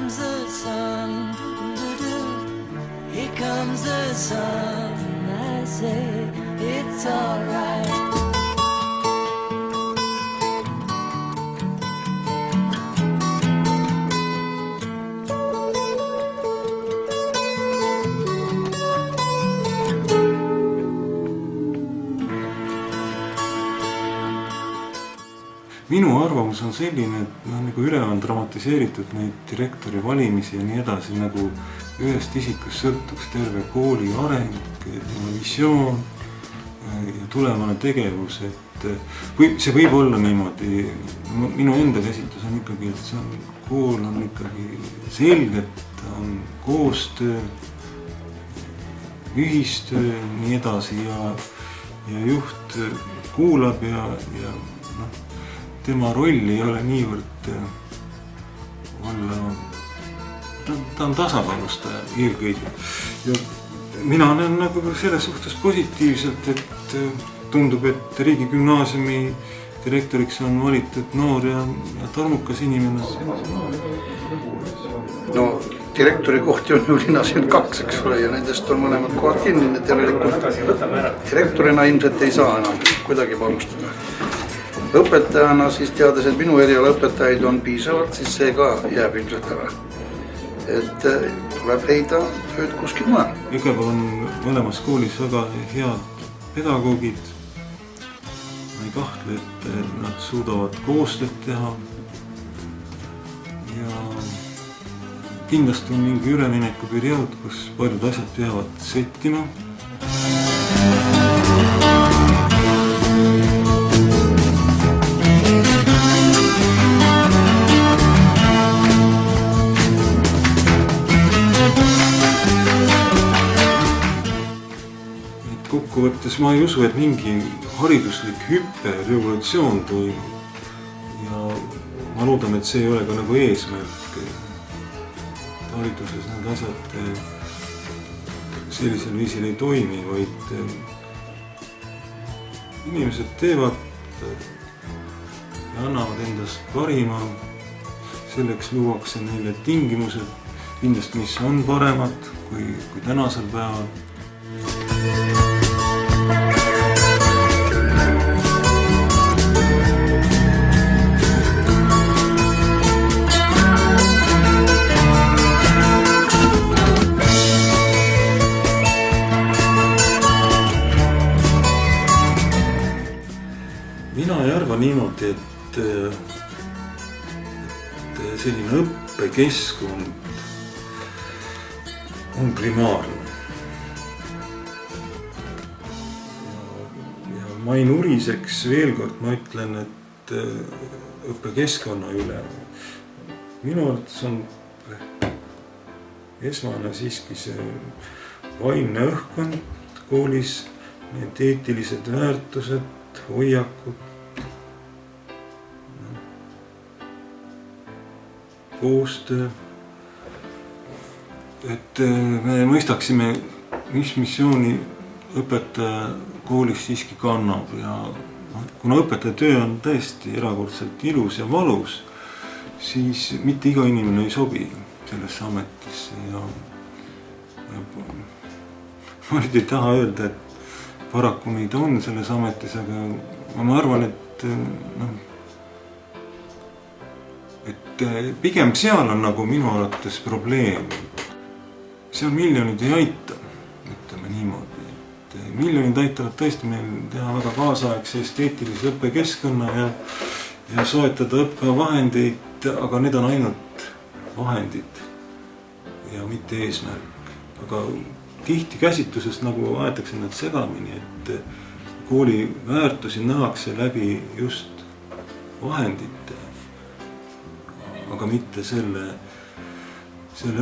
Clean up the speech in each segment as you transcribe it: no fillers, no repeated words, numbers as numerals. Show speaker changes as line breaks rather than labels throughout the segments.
comes the sun, here comes the sun. I say it's alright.
Minu arvamus on selline, et nagu üle on dramatiseeritud neid direktori valimisi ja nii edasi, nagu ühest isikust sõltuks terve kooli areng, tema visioon ja tulevane tegevus. See võib olla niimoodi, minu enda käsitlus on ikkagi, et kool on ikkagi selgelt, on koostöö, ühistöö, nii edasi ja juht kuulab ja tema roll ei ole niivõrd olla, ta on tasakaalustaja eelkõige. Ja mina näen nagu selles suhtes positiivselt, et tundub, et riigigümnaasiumi direktoriks on valitud noor ja tarmukas inimene.
No direktori kohti on ju linnas ainult 2, eks ole, ja nendest on mõlemad kohad kinni, need järelikult direktorina ilmselt ei saa enam kuidagi panustada. Õpetajana siis teades, et minu eriala õpetajaid on piisavalt, siis see ka jääb ilmselt ära. Et tuleb leida tööd kuskil maal.
Igal on mõlemas koolis väga head pedagoogid. Ma ei kahtle, et nad suudavad koostööd teha. Ja kindlasti on mingi ülemineku periood, kus paljud asjad peavad settima. Kokkuvõttes ma ei usu, et mingi hariduslik hüppe, revolutsioon toimub. Ja ma loodan, et see ei ole ka nagu eesmärk. Hariduses need asjad sellisel viisil ei toimi, vaid inimesed teevad ja annavad endast parima. Selleks luuakse neile tingimused, kindlasti mis on paremad kui tänasel päeval. Mina ei arva niimoodi, et selline õppekeskkond on primaarne. Ja ma ei nuriseks veel kord, ma ütlen, et õppekeskkonna üle. Minu arvates on esmane siiski see vaimne õhkkond koolis, need eetilised väärtused, hoiakud, koostöö, et me mõistaksime, mis missiooni õpetaja koolis siiski kannab ja kuna õpetaja töö on tõesti erakordselt ilus ja valus, siis mitte iga inimene ei sobi sellesse ametisse ja ma nüüd ei taha öelda, et paraku neid on selles ametis, aga ma arvan, et pigem seal on nagu minu arvates probleem. Seal miljonid ei aita, ütleme niimoodi. Miljonid aitavad tõesti meil teha väga kaasaegse esteetilise õppekeskkonna ja soetada õppevahendeid, aga need on ainult vahendid ja mitte eesmärk. Aga tihti käsitluses nagu aetakse nad segamini, et kooli väärtusi nähakse läbi just vahendite, aga mitte selle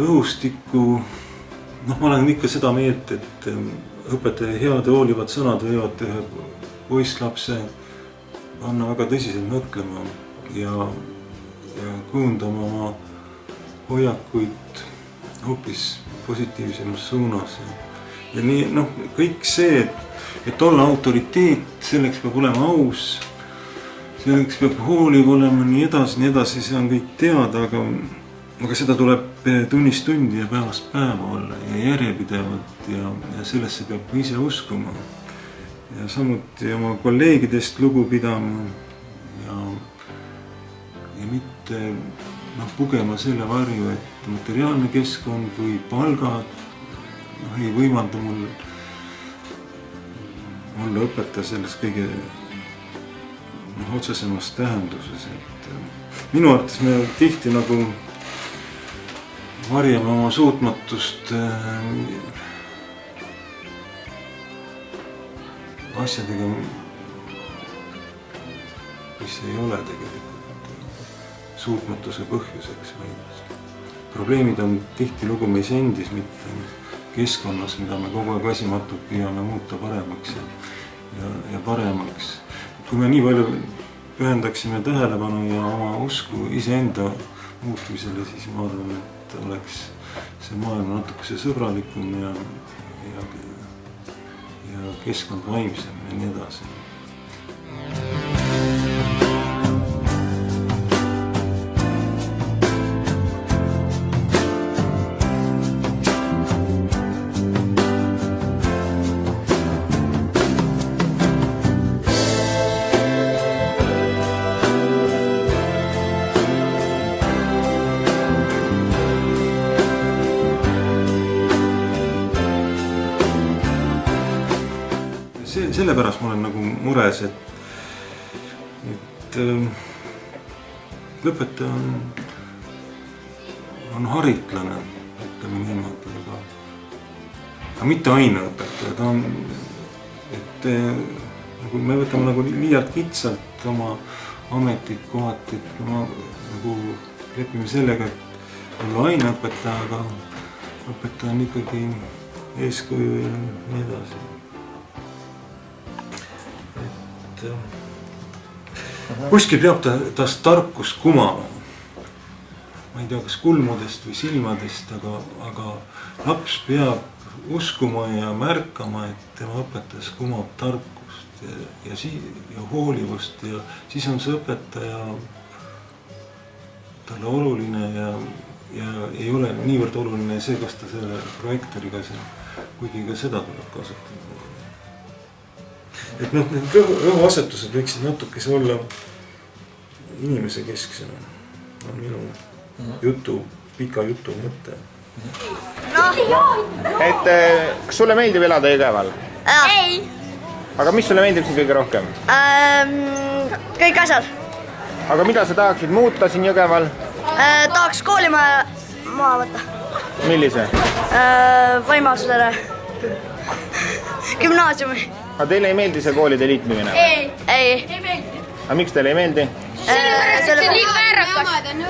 õhustiku. Ma olen ikka seda meelt, et õpetaja head ja hoolivad sõnad võivad ühe poisslapse panna väga tõsiselt mõtlema ja kujundama oma hoiakuid hoopis positiivsemas suunas. Ja nii, kõik see, et olla autoriteet, selleks peab olema aus, selleks peab hooliv olema nii edasi, see on kõik teada, aga aga seda tuleb tunnist tundi ja päevast päeva olla ja järjepidevalt ja sellesse peab ka ise uskuma. Ja samuti oma kolleegidest lugu pidama ja mitte pugema selle varju, et materiaalne keskkond või palgad ei võimalda mul olla õpetaja selles kõige otsesemas tähenduses. Minu arvates me tihti nagu varjame oma suutmatust asjadega, mis ei ole tegelikult suutmatuse põhjuseks. Probleemid on tihtilugu meis endis, mitte keskkonnas, mida me kogu aeg väsimatult püüame muuta paremaks ja paremaks. Kui me nii palju pühendaksime tähelepanu ja oma usku iseenda muutmisele, siis ma arvan, et oleks see maailm natukese sõbralikum ja keskkond vaimsem ja nii edasi. Sellepärast ma olen nagu mures, et õpetaja on haritlane, ütleme niimoodi, aga mitte aineõpetaja. Ta on, et me võtame nagu liialt kitsalt oma ametit kohati, et ma nagu lepime sellega, et olla aineõpetaja, aga õpetaja on ikkagi eeskuju ja nii edasi. Kuskil peab tast tarkus kumama. Ma ei tea, kas kulmudest või silmadest, aga laps peab uskuma ja märkama, et tema õpetajas kumab tarkust ja hoolivust ja siis on see õpetaja talle oluline ja ei ole niivõrd oluline see, kas ta selle projektoriga siin, kuigi ka seda tuleb kasutada. Et need rõhuasetused võiksid natukese olla inimese kesksena. On minu pika jutu mõte.
Et kas sulle meeldib elada Jõgeval?
Ei.
Aga mis sulle meeldib siin kõige rohkem?
Kõik asjad.
Aga mida sa tahaksid muuta siin Jõgeval?
Tahaks koolimaja maha võtta.
Millise?
Võimalusele. Gümnaasiumi.
Aga teile ei meeldi see koolide liitmine?
Ei.
Aga miks teile ei meeldi?
Sellepärast, et see on liiga väärakas.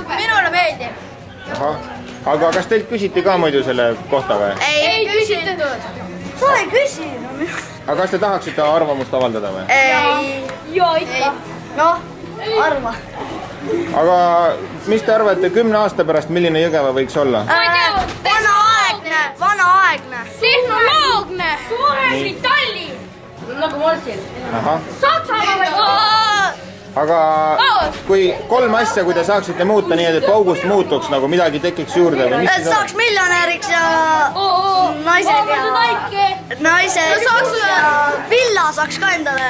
Minule meeldib.
Aga kas teilt küsiti ka muidu selle kohta või?
Ei küsitud. Sa ei küsinud.
Aga kas te tahaksite arvamust avaldada või?
Ei. Joo, ikka. Noh, arva.
Aga mis te arvate 10 aasta pärast, milline Jõgeva võiks olla?
Vanaaegne.
Tehnoloogne. Suures Italli. Nagu Morsil. Saksamaa või?
Aga kui 3 asja, kui te saaksite muuta nii, et paugust muutuks, nagu midagi tekiks juurde või mis siis
saaks miljonäriks ja naised ja villa saaks ka endale.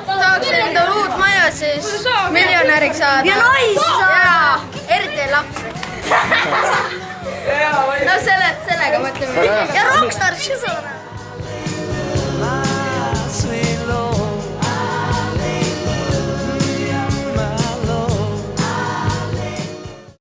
Saaks endale uut maja, siis miljonäriks saada.
Ja naisi.
Eriti lapsi. No sellega mõtleme.
Ja rockstariks ka saada.